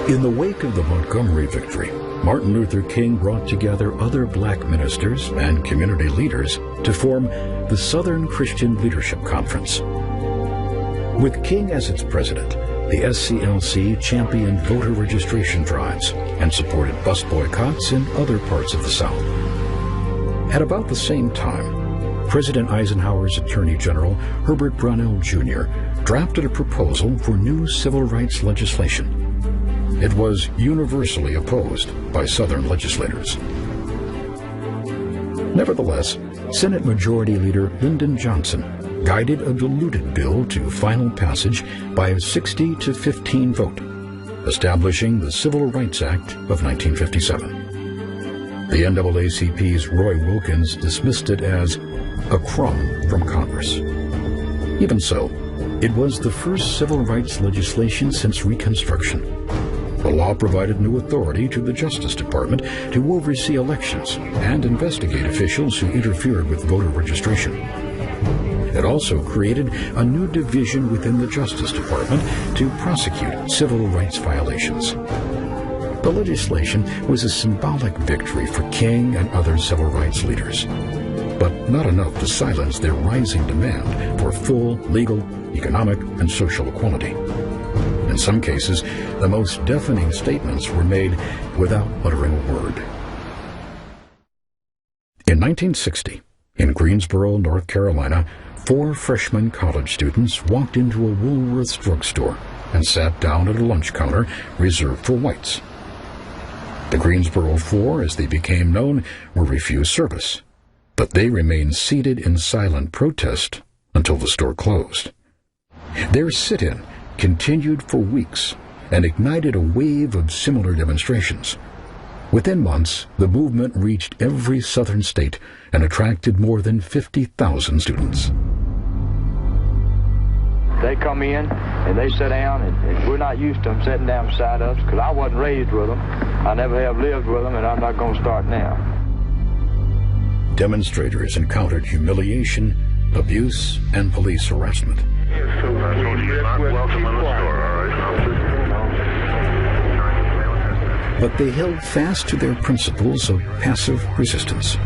In the wake of the Montgomery victory, Martin Luther King brought together other black ministers and community leaders to form the Southern Christian Leadership Conference. With King as its president, the SCLC championed voter registration drives and supported bus boycotts in other parts of the South. At about the same time, President Eisenhower's Attorney General, Herbert Brownell Jr., drafted a proposal for new civil rights legislation. It was universally opposed by Southern legislators. Nevertheless, Senate Majority Leader Lyndon Johnson guided a diluted bill to final passage by a 60-15 vote, establishing the Civil Rights Act of 1957. The NAACP's Roy Wilkins dismissed it as a crumb from Congress. Even so, it was the first civil rights legislation since Reconstruction. The law provided new authority to the Justice Department to oversee elections and investigate officials who interfered with voter registration. It also created a new division within the Justice Department to prosecute civil rights violations. The legislation was a symbolic victory for King and other civil rights leaders, but not enough to silence their rising demand for full legal, economic, and social equality. In some cases, the most deafening statements were made without uttering a word. In 1960, in Greensboro, North Carolina, 4 freshman college students walked into a Woolworth's drugstore and sat down at a lunch counter reserved for whites. The Greensboro Four, as they became known, were refused service, but they remained seated in silent protest until the store closed. Their sit-in continued for weeks and ignited a wave of similar demonstrations. Within months, the movement reached every southern state and attracted more than 50,000 students. They come in and they sit down, and we're not used to them sitting down beside us because I wasn't raised with them. I never have lived with them, and I'm not going to start now. Demonstrators encountered humiliation, abuse, and police harassment. But they held fast to their principles of passive resistance.